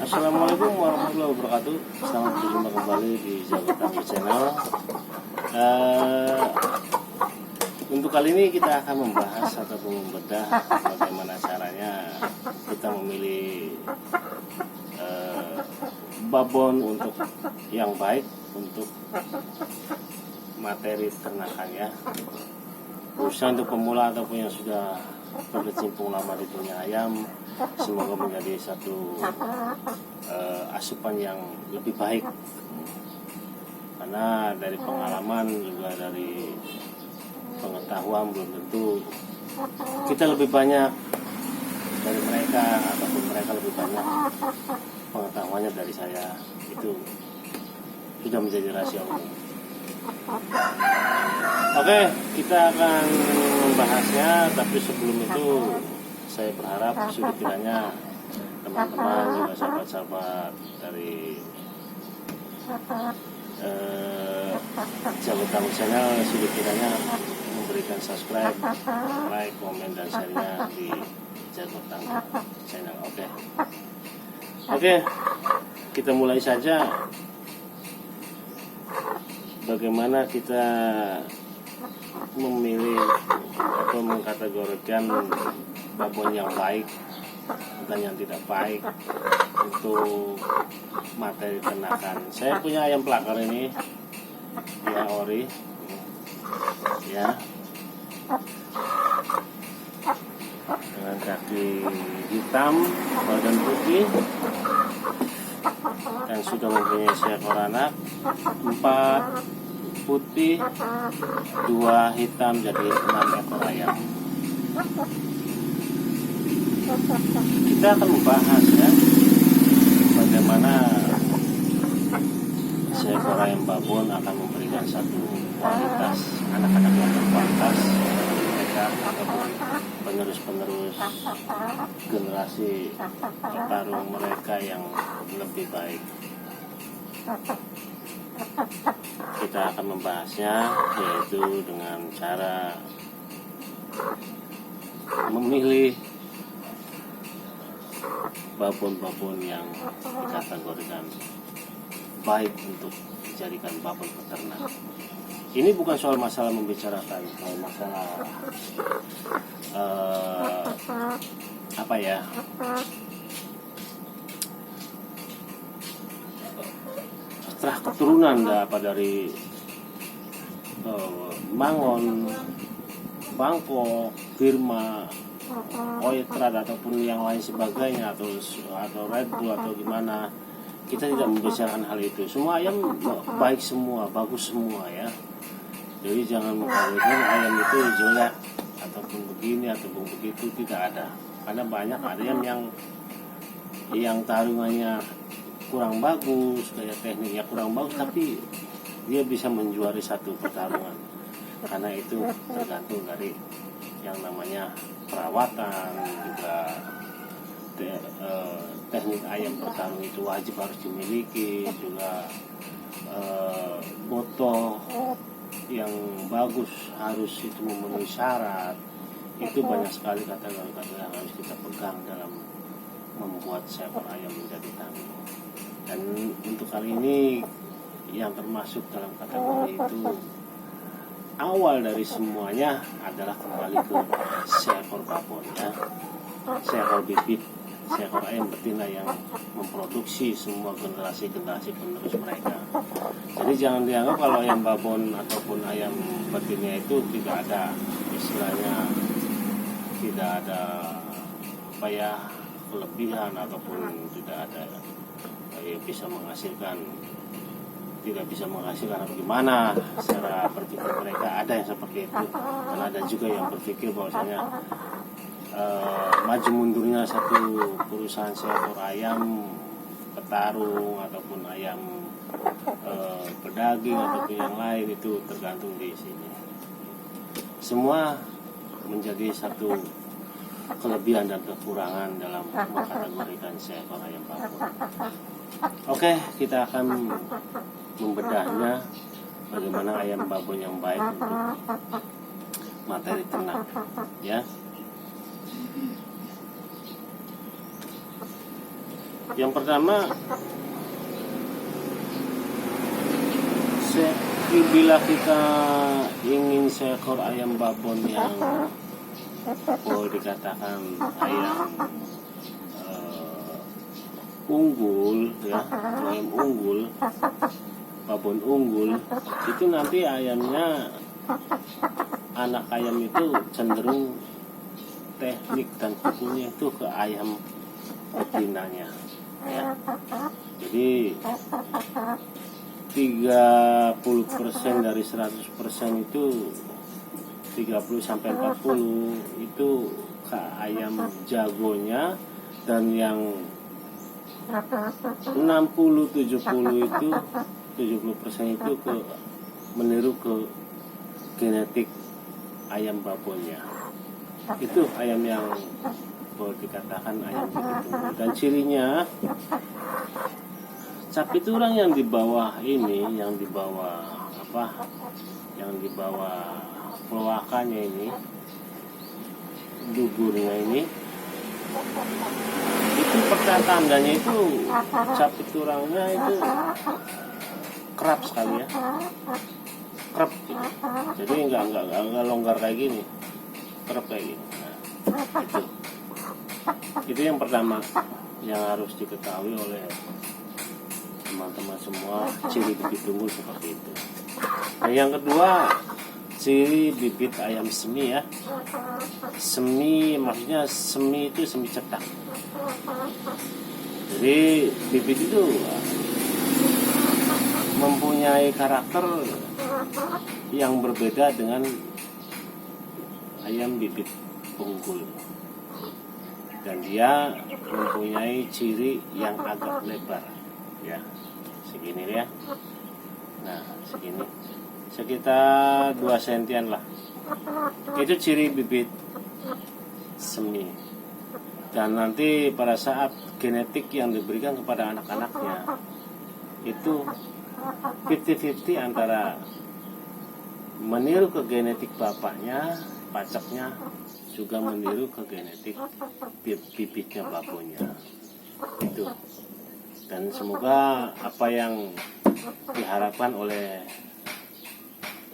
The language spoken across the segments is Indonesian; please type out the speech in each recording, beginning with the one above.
Assalamualaikum warahmatullahi wabarakatuh. Selamat berjumpa kembali di Jago Tangguh Channel. Untuk kali ini kita akan membahas ataupun membedah bagaimana caranya kita memilih babon untuk yang baik untuk materi ternakannya. Khususnya untuk pemula ataupun yang sudah berkecimpung lama di dunia ayam, semoga menjadi satu asupan yang lebih baik. Karena dari pengalaman juga dari pengetahuan belum tentu kita lebih banyak dari mereka ataupun mereka lebih banyak pengetahuannya dari saya. Itu sudah menjadi rahasia umum. Oke, kita akan membahasnya, tapi sebelum itu saya berharap sudah kiranya teman-teman juga sahabat-sahabat dari Jago Tangguh Channel sudah kiranya memberikan subscribe, like, komen, dan share-nya di Jago Tangguh Channel. Oke, kita mulai saja. Bagaimana kita memilih atau mengkategorikan babon yang baik dan yang tidak baik untuk materi ternakan. Saya punya ayam pelakar ini, ya ori, ya, dengan kaki hitam, badan putih, dan sudah mempunyai seekor anak, 4 putih, 2 hitam, jadi 6 ekor ayam. Kita akan membahas ya bagaimana seekor ayam babon akan memberikan satu kualitas anak-anak yang berkualitas mereka ataupun penerus-penerus generasi petarung mereka yang lebih baik. Kita akan membahasnya yaitu dengan cara memilih babon-babon yang dikategorikan baik untuk dijadikan babon peternak. Ini bukan soal masalah membicarakan soal masalah setelah keturunan dari Mangon, Bangkok, Birma, Oitrat ataupun yang lain sebagainya atau Red Bull atau gimana, kita tidak membicarakan hal itu. Semua ayam baik semua, bagus semua ya. Jadi jangan mengkategorikan ayam itu jelek ataupun begini ataupun begitu, tidak ada. Karena banyak ayam yang tarungannya kurang bagus, kayak tekniknya kurang bagus, tapi dia bisa menjuari satu pertarungan. Karena itu tergantung dari yang namanya perawatan, juga teknik ayam bertarung itu wajib harus dimiliki, juga botoh yang bagus harus itu memenuhi syarat. Itu banyak sekali kata-kata yang harus kita pegang dalam membuat seekor ayam menjadi tangguh. Dan untuk kali ini yang termasuk dalam kategori itu, awal dari semuanya adalah kembali ke seekor babon ya, seekor bibit, seekor ayam betina yang memproduksi semua generasi-generasi penerus mereka. Jadi jangan dianggap kalau ayam babon ataupun ayam betina itu tidak ada istilahnya, tidak ada kelebihan ataupun tidak ada bisa menghasilkan, tidak bisa menghasilkan atau gimana secara berpikir mereka. Ada yang seperti itu, dan ada juga yang berpikir bahwasanya maju mundurnya satu perusahaan seekor ayam petarung ataupun ayam pedaging ataupun yang lain itu tergantung di sini. Semua menjadi satu kelebihan dan kekurangan dalam mengkategorikan seekor ayam babon. Oke, kita akan membedahnya bagaimana ayam babon yang baik untuk materi ternak ya. Yang pertama, bila kita ingin seekor ayam babon yang boleh dikatakan ayam unggul, ya, ayam unggul, babon unggul, itu nanti ayamnya, anak ayam itu cenderung teknik dan kukunya itu ke ayam betinanya, ya. Jadi 30% dari 100% itu 30-40 itu ke ayam jagonya, dan yang 60-70 itu 70% itu ke meniru ke genetik ayam babonnya. Itu ayam yang boleh dikatakan ayam begitu. Dan cirinya, sapi tulang yang di bawah ini, yang di bawah yang di bawah keloakannya ini, dugurnya ini, itu pertandanya itu sapi tulangnya itu kerap sekali, ya, kerap gitu. Jadi nggak longgar kayak gini, kerap kayak gini. Nah, itu yang pertama yang harus diketahui oleh teman-teman semua, ciri bibit unggul seperti itu. Nah, yang kedua, ciri bibit ayam semi, ya. Semi maksudnya semi itu semi cetak. Jadi bibit itu mempunyai karakter yang berbeda dengan ayam bibit unggul, dan dia mempunyai ciri yang agak lebar, ya, segini ya. Nah, segini, sekitar 2 sentian lah. Itu ciri bibit semi. Dan nanti pada saat genetik yang diberikan kepada anak-anaknya itu 50-50 antara meniru ke genetik bapaknya, pacaknya, juga meniru ke genetik bibitnya babonnya. Itu. Dan semoga apa yang diharapkan oleh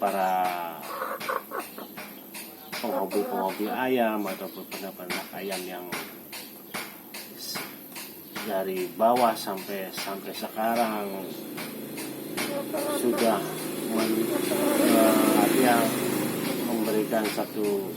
para penghobi ayam ataupun peternak ayam yang dari bawah sampai sekarang sudah memberikan satu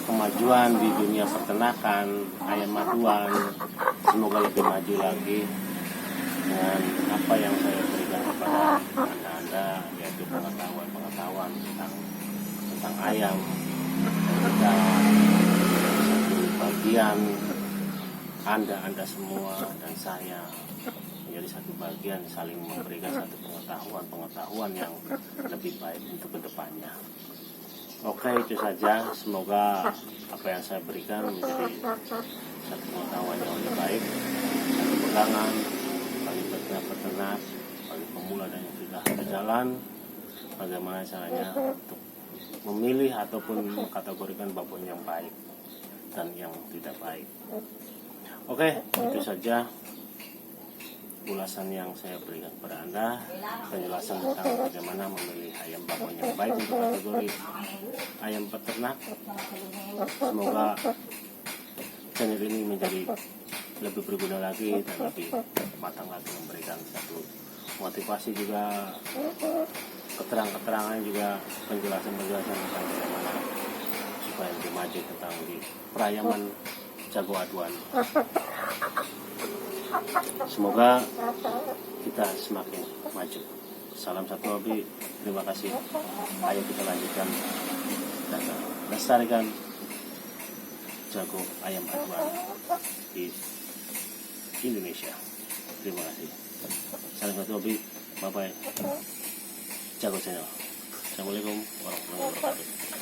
kemajuan di dunia peternakan ayam maduan. Semoga lebih maju lagi dengan apa yang saya berikan kepada anda, yaitu pengetahuan tentang ayam. Kita satu bagian, anda semua dan saya menjadi satu bagian, saling memberikan satu pengetahuan yang lebih baik untuk kedepannya. Oke, itu saja. Semoga apa yang saya berikan menjadi satu pengetahuan yang lebih baik, satu pegangan bagi peternak, bagi pemula dan yang sudah berjalan, bagaimana caranya untuk memilih ataupun mengkategorikan babon yang baik dan yang tidak baik. Oke, itu saja ulasan yang saya berikan kepada Anda, penjelasan tentang bagaimana memilih ayam babon yang baik untuk kategori ayam peternak. Semoga channel ini menjadi lebih berguna lagi dan lebih matang lagi, memberikan satu motivasi juga, keterangan juga, penjelasan tentang bagaimana supaya lebih maju tentang di perayaman jago aduan. Semoga kita semakin maju. Salam satu hobi. Terima kasih. Ayo kita lanjutkan dan lestarikan jago ayam aduan di Indonesia. Terima kasih. Salam satu hobi. Bye bye. Jago channel. Assalamualaikum warahmatullahi wabarakatuh.